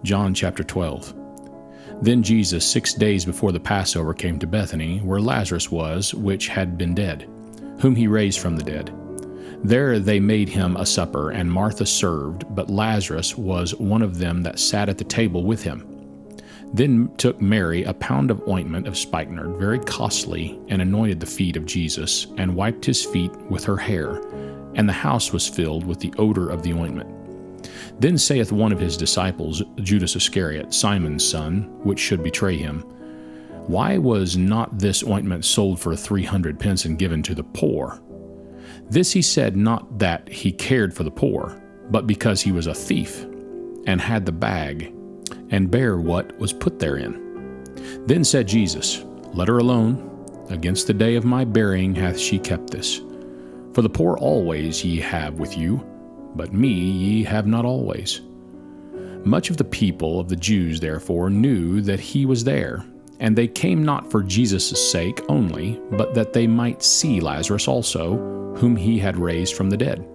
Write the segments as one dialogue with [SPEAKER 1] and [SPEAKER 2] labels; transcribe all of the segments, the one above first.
[SPEAKER 1] John chapter 12. Then Jesus 6 days before the Passover came to Bethany, where Lazarus was, which had been dead, whom he raised from the dead. There they made him a supper, and Martha served, but Lazarus was one of them that sat at the table with him. Then took Mary a pound of ointment of spikenard, very costly, and anointed the feet of Jesus, and wiped his feet with her hair, and the house was filled with the odor of the ointment. Then saith one of his disciples, Judas Iscariot, Simon's son, which should betray him, Why was not this ointment sold for 300 pence and given to the poor? This he said not that he cared for the poor, but because he was a thief, and had the bag, and bare what was put therein. Then said Jesus, Let her alone. Against the day of my burying hath she kept this. For the poor always ye have with you, but me ye have not always. Much of the people of the Jews therefore knew that he was there, and they came not for Jesus' sake only, but that they might see Lazarus also, whom he had raised from the dead.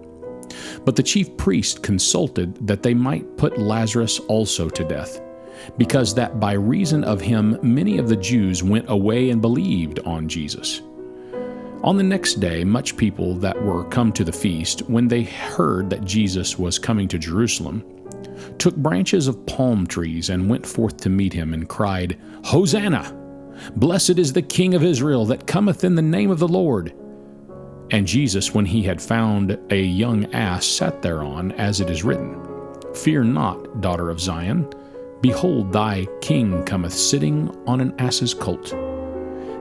[SPEAKER 1] But the chief priest consulted that they might put Lazarus also to death, because that by reason of him many of the Jews went away and believed on Jesus. On the next day, much people that were come to the feast, when they heard that Jesus was coming to Jerusalem, took branches of palm trees and went forth to meet him, and cried, Hosanna! Blessed is the King of Israel that cometh in the name of the Lord. And Jesus, when he had found a young ass, sat thereon, as it is written, Fear not, daughter of Zion. Behold, thy king cometh sitting on an ass's colt.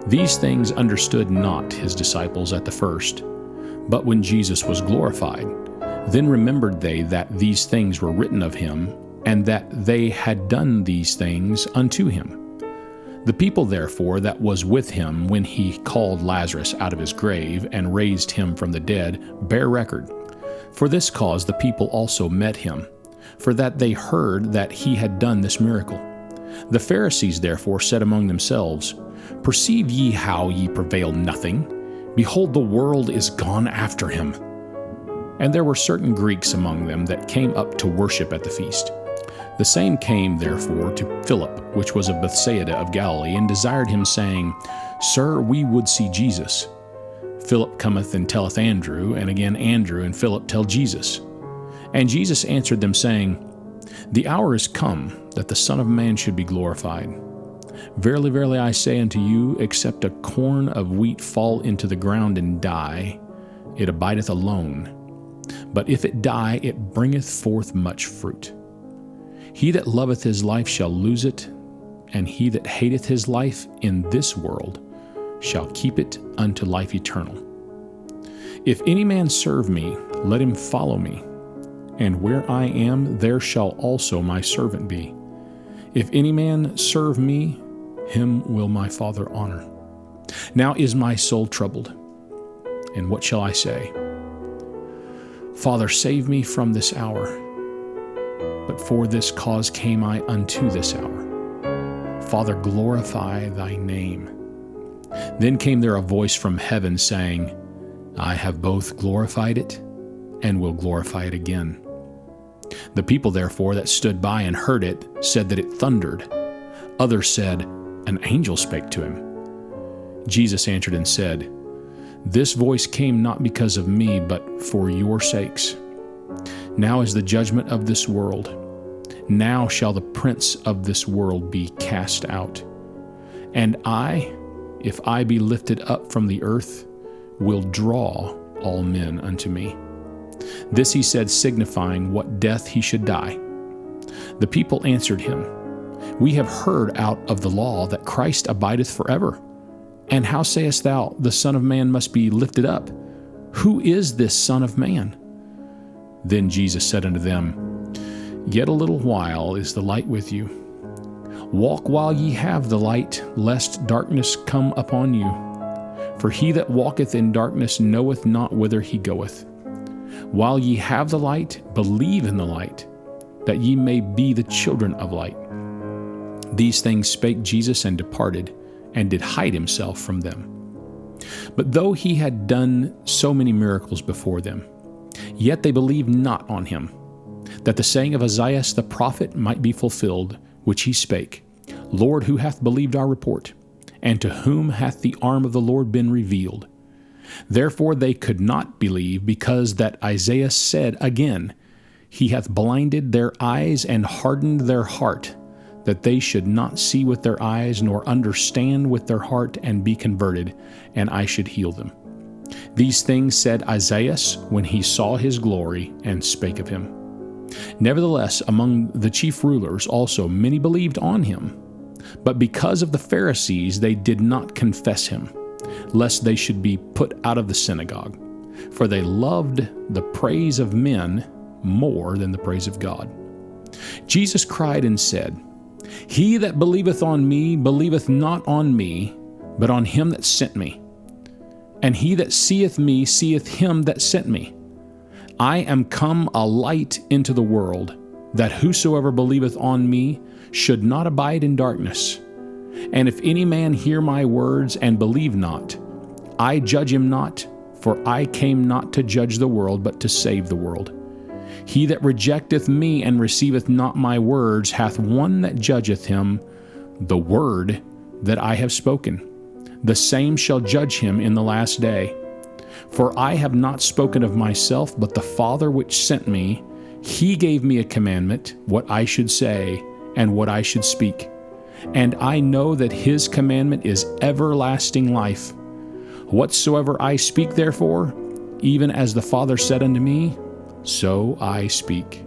[SPEAKER 1] These things understood not his disciples at the first. But when Jesus was glorified, then remembered they that these things were written of him, and that they had done these things unto him. The people therefore that was with him when he called Lazarus out of his grave and raised him from the dead bear record. For this cause the people also met him, for that they heard that he had done this miracle. The Pharisees therefore said among themselves, Perceive ye how ye prevail nothing? Behold, the world is gone after him. And there were certain Greeks among them that came up to worship at the feast. The same came therefore to Philip, which was of Bethsaida of Galilee, and desired him, saying, Sir, we would see Jesus. Philip cometh and telleth Andrew, and again Andrew and Philip tell Jesus. And Jesus answered them, saying, The hour is come that the Son of Man should be glorified. Verily, verily, I say unto you, except a corn of wheat fall into the ground and die, it abideth alone. But if it die, it bringeth forth much fruit. He that loveth his life shall lose it, and he that hateth his life in this world shall keep it unto life eternal. If any man serve me, let him follow me, and where I am, there shall also my servant be. If any man serve me, him will my Father honor. Now is my soul troubled, and what shall I say? Father, save me from this hour. But for this cause came I unto this hour. Father, glorify thy name. Then came there a voice from heaven, saying, I have both glorified it, and will glorify it again. The people therefore that stood by and heard it said that it thundered. Others said, An angel spake to him. Jesus answered and said, This voice came not because of me, but for your sakes. Now is the judgment of this world. Now shall the prince of this world be cast out. And I, if I be lifted up from the earth, will draw all men unto me. This he said, signifying what death he should die. The people answered him, We have heard out of the law that Christ abideth forever. And how sayest thou, the Son of Man must be lifted up? Who is this Son of Man? Then Jesus said unto them, Yet a little while is the light with you. Walk while ye have the light, lest darkness come upon you. For he that walketh in darkness knoweth not whither he goeth. While ye have the light, believe in the light, that ye may be the children of light. These things spake Jesus, and departed, and did hide himself from them. But though he had done so many miracles before them, yet they believed not on him. that the saying of Isaiah the prophet might be fulfilled, which he spake, Lord, who hath believed our report? And to whom hath the arm of the Lord been revealed? Therefore they could not believe, because that Isaiah said again, He hath blinded their eyes and hardened their heart, that they should not see with their eyes, nor understand with their heart, and be converted, and I should heal them. These things said Isaiah when he saw his glory, and spake of him. Nevertheless, among the chief rulers also many believed on him. But because of the Pharisees they did not confess him, lest they should be put out of the synagogue. For they loved the praise of men more than the praise of God. Jesus cried and said, He that believeth on me believeth not on me, but on him that sent me. And he that seeth me seeth him that sent me. I am come a light into the world, that whosoever believeth on me should not abide in darkness. And if any man hear my words and believe not, I judge him not, for I came not to judge the world, but to save the world. He that rejecteth me and receiveth not my words hath one that judgeth him. The word that I have spoken, the same shall judge him in the last day. For I have not spoken of myself, but the Father which sent me, he gave me a commandment, what I should say and what I should speak. And I know that his commandment is everlasting life. Whatsoever I speak therefore, even as the Father said unto me, so I speak.